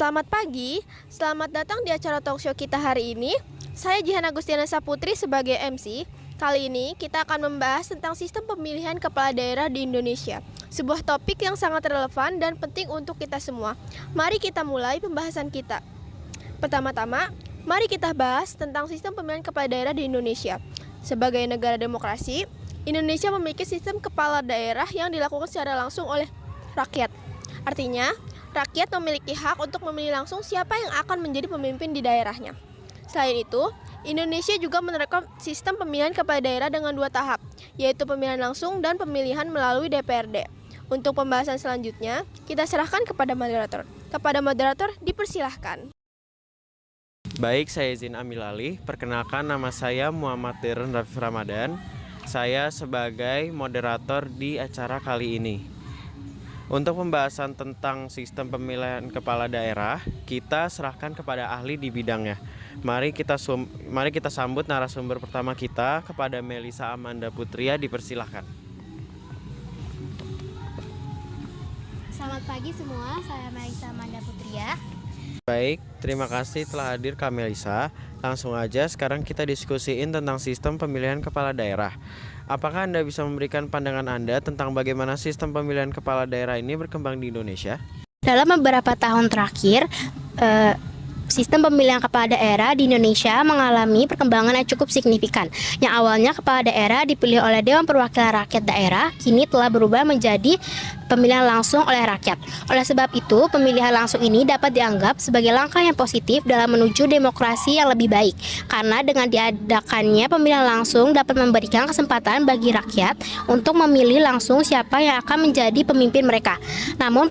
Selamat pagi, selamat datang di acara talkshow kita hari ini. Saya Jihan Agustiana Saputri sebagai MC. Kali ini kita akan membahas tentang sistem pemilihan kepala daerah di Indonesia. Sebuah topik yang sangat relevan dan penting untuk kita semua. Mari kita mulai pembahasan kita. Pertama-tama, mari kita bahas tentang sistem pemilihan kepala daerah di Indonesia. Sebagai negara demokrasi, Indonesia memiliki sistem kepala daerah yang dilakukan secara langsung oleh rakyat. Artinya, rakyat memiliki hak untuk memilih langsung siapa yang akan menjadi pemimpin di daerahnya. Selain itu, Indonesia juga menerapkan sistem pemilihan kepala daerah dengan 2 tahap, yaitu pemilihan langsung dan pemilihan melalui DPRD. Untuk pembahasan selanjutnya, kita serahkan kepada moderator. Kepada moderator, dipersilahkan. Baik, saya izin ambil alih. Perkenalkan, nama saya Muhammad Dirun Rafif Ramadan. Saya sebagai moderator di acara kali ini. Untuk pembahasan tentang sistem pemilihan kepala daerah, kita serahkan kepada ahli di bidangnya. Mari kita sambut narasumber pertama kita kepada Melisa Amanda Putria, dipersilahkan. Selamat pagi semua, saya Melisa Amanda Putria. Baik, terima kasih telah hadir Kak Melisa. Langsung aja sekarang kita diskusiin tentang sistem pemilihan kepala daerah. Apakah Anda bisa memberikan pandangan Anda tentang bagaimana sistem pemilihan kepala daerah ini berkembang di Indonesia? Dalam beberapa tahun terakhir, sistem pemilihan kepala daerah di Indonesia mengalami perkembangan yang cukup signifikan. Yang awalnya kepala daerah dipilih oleh Dewan Perwakilan Rakyat Daerah, kini telah berubah menjadi pemilihan langsung oleh rakyat. Oleh sebab itu, pemilihan langsung ini dapat dianggap sebagai langkah yang positif dalam menuju demokrasi yang lebih baik. Karena dengan diadakannya pemilihan langsung dapat memberikan kesempatan bagi rakyat untuk memilih langsung siapa yang akan menjadi pemimpin mereka. Namun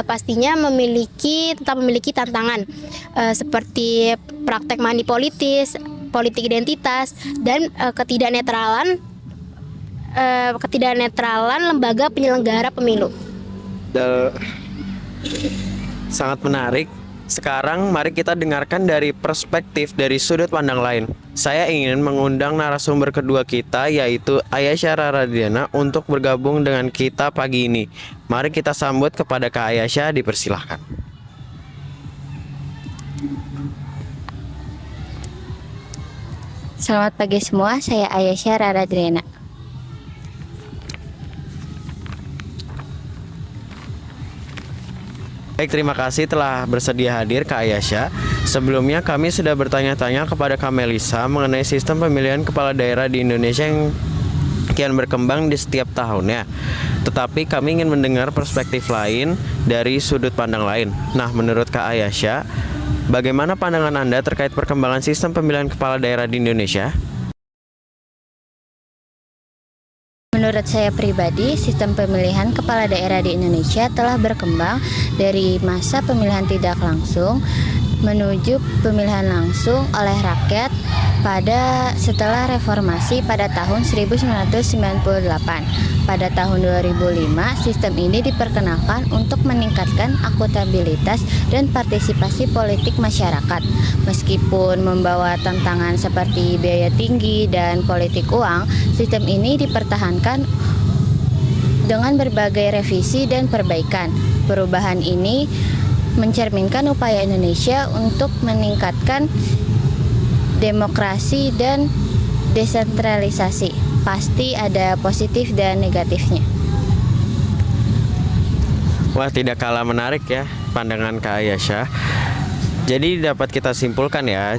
pastinya tetap memiliki tantangan seperti praktek money politis, politik identitas, dan ketidaknetralan lembaga penyelenggara pemilu. Sangat menarik. Sekarang mari kita dengarkan dari perspektif dari sudut pandang lain. Saya ingin mengundang narasumber kedua kita, yaitu Ayasha Raradiana, untuk bergabung dengan kita pagi ini. Mari kita sambut kepada Kak Ayasha, dipersilahkan. Selamat pagi semua, saya Ayasha Raradiana. Baik, terima kasih telah bersedia hadir Kak Ayasha. Sebelumnya kami sudah bertanya-tanya kepada Kak Melisa mengenai sistem pemilihan kepala daerah di Indonesia yang kian berkembang di setiap tahunnya. Tetapi kami ingin mendengar perspektif lain dari sudut pandang lain. Nah, menurut Kak Ayasha, bagaimana pandangan Anda terkait perkembangan sistem pemilihan kepala daerah di Indonesia? Menurut saya pribadi, sistem pemilihan kepala daerah di Indonesia telah berkembang dari masa pemilihan tidak langsung menuju pemilihan langsung oleh rakyat setelah reformasi pada tahun 1998. Pada tahun 2005, sistem ini diperkenalkan untuk meningkatkan akuntabilitas dan partisipasi politik masyarakat. Meskipun membawa tantangan seperti biaya tinggi dan politik uang, sistem ini dipertahankan dengan berbagai revisi dan perbaikan. Perubahan ini mencerminkan upaya Indonesia untuk meningkatkan demokrasi dan desentralisasi. Pasti ada positif dan negatifnya. Wah, tidak kalah menarik ya pandangan Kak Ayasha. Jadi dapat kita simpulkan ya,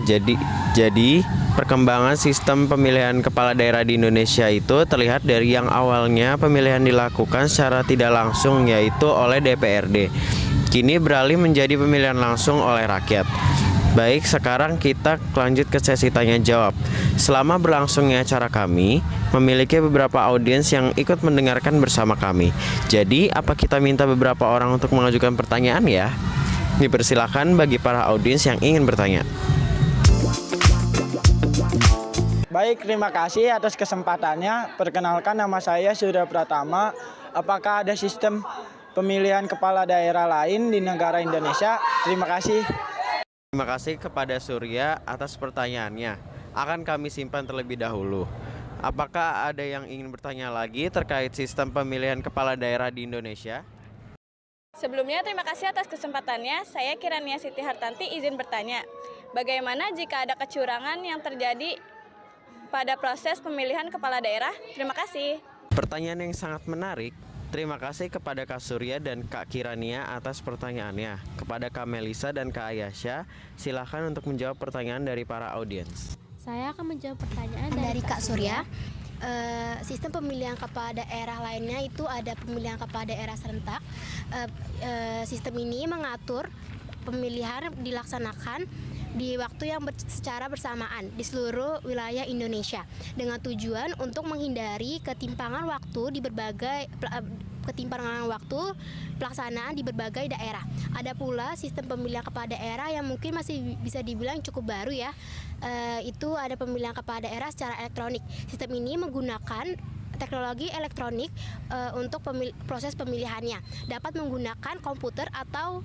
jadi perkembangan sistem pemilihan kepala daerah di Indonesia itu terlihat dari yang awalnya pemilihan dilakukan secara tidak langsung, yaitu oleh DPRD. Kini beralih menjadi pemilihan langsung oleh rakyat. Baik, sekarang kita lanjut ke sesi tanya jawab. Selama berlangsungnya acara kami, memiliki beberapa audiens yang ikut mendengarkan bersama kami. Jadi, apa kita minta beberapa orang untuk mengajukan pertanyaan ya? Dipersilakan bagi para audiens yang ingin bertanya. Baik, terima kasih atas kesempatannya. Perkenalkan, nama saya Surya Pratama. Apakah ada sistem pemilihan kepala daerah lain di negara Indonesia? Terima kasih. Terima kasih kepada Surya atas pertanyaannya. Akan kami simpan terlebih dahulu. Apakah ada yang ingin bertanya lagi terkait sistem pemilihan kepala daerah di Indonesia? Sebelumnya, terima kasih atas kesempatannya. Saya Kirania Siti Hartanti izin bertanya, bagaimana jika ada kecurangan yang terjadi pada proses pemilihan kepala daerah? Terima kasih. Pertanyaan yang sangat menarik. Terima kasih kepada Kak Surya dan Kak Kirania atas pertanyaannya. Kepada Kak Melisa dan Kak Ayasha, silakan untuk menjawab pertanyaan dari para audiens. Saya akan menjawab pertanyaan dari Kak Surya. Sistem pemilihan kepala daerah lainnya itu ada pemilihan kepala daerah serentak. Sistem ini mengatur pemilihan dilaksanakan di waktu yang secara bersamaan di seluruh wilayah Indonesia dengan tujuan untuk menghindari ketimpangan waktu pelaksanaan di berbagai daerah. Ada pula sistem pemilihan kepala daerah yang mungkin masih bisa dibilang cukup baru ya. Itu ada pemilihan kepala daerah secara elektronik. Sistem ini menggunakan teknologi elektronik untuk proses pemilihannya. Dapat menggunakan komputer atau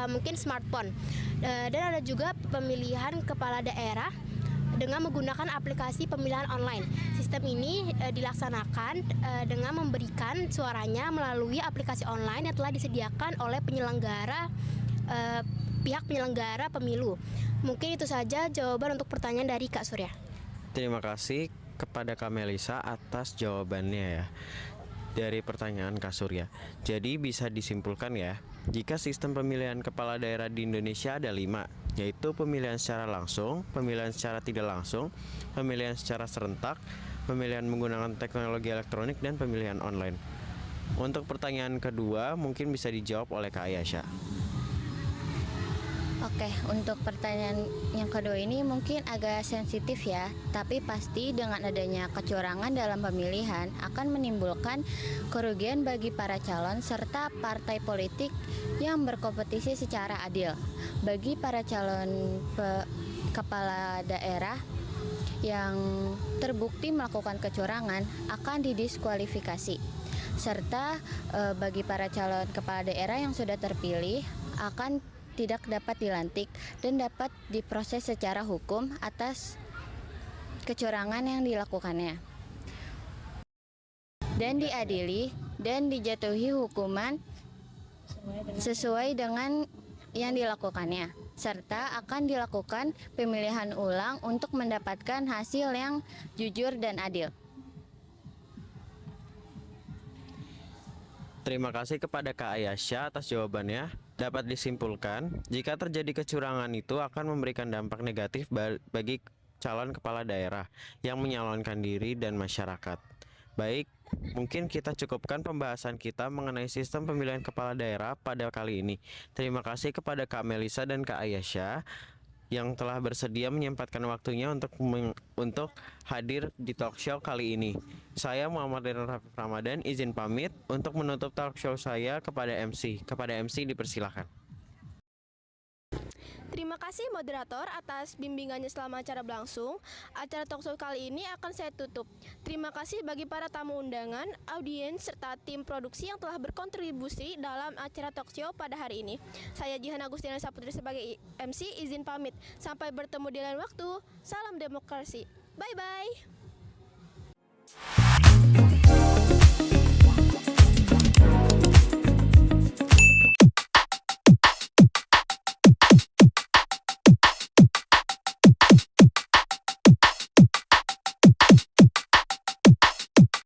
mungkin smartphone. Dan ada juga pemilihan kepala daerah dengan menggunakan aplikasi pemilihan online. Sistem ini dilaksanakan dengan memberikan suaranya melalui aplikasi online yang telah disediakan oleh pihak penyelenggara pemilu. Mungkin itu saja jawaban untuk pertanyaan dari Kak Surya. Terima kasih kepada Kak Melisa atas jawabannya ya dari pertanyaan Kak Surya. Jadi bisa disimpulkan ya, jika sistem pemilihan kepala daerah di Indonesia ada 5, yaitu pemilihan secara langsung, pemilihan secara tidak langsung, pemilihan secara serentak, pemilihan menggunakan teknologi elektronik, dan pemilihan online. Untuk pertanyaan kedua mungkin bisa dijawab oleh Kak Ayasha. Oke, untuk pertanyaan yang kedua ini mungkin agak sensitif ya, tapi pasti dengan adanya kecurangan dalam pemilihan akan menimbulkan kerugian bagi para calon serta partai politik yang berkompetisi secara adil. Bagi para calon kepala daerah yang terbukti melakukan kecurangan akan didiskualifikasi. Serta bagi para calon kepala daerah yang sudah terpilih akan tidak dapat dilantik dan dapat diproses secara hukum atas kecurangan yang dilakukannya dan diadili dan dijatuhi hukuman sesuai dengan yang dilakukannya, serta akan dilakukan pemilihan ulang untuk mendapatkan hasil yang jujur dan adil. Terima kasih kepada Kak Ayasha atas jawabannya. Dapat disimpulkan, jika terjadi kecurangan itu akan memberikan dampak negatif bagi calon kepala daerah yang menyalonkan diri dan masyarakat. Baik, mungkin kita cukupkan pembahasan kita mengenai sistem pemilihan kepala daerah pada kali ini. Terima kasih kepada Kak Melisa dan Kak Ayasha yang telah bersedia menyempatkan waktunya untuk hadir di talk show kali ini. Saya Muhammad Rafif Ramadan izin pamit untuk menutup talk show saya kepada MC. Kepada MC dipersilakan. Terima kasih moderator atas bimbingannya selama acara berlangsung. Acara talkshow kali ini akan saya tutup. Terima kasih bagi para tamu undangan, audiens, serta tim produksi yang telah berkontribusi dalam acara talkshow pada hari ini. Saya Jihan Agustiana Saputri sebagai MC izin pamit. Sampai bertemu di lain waktu. Salam demokrasi. Bye-bye.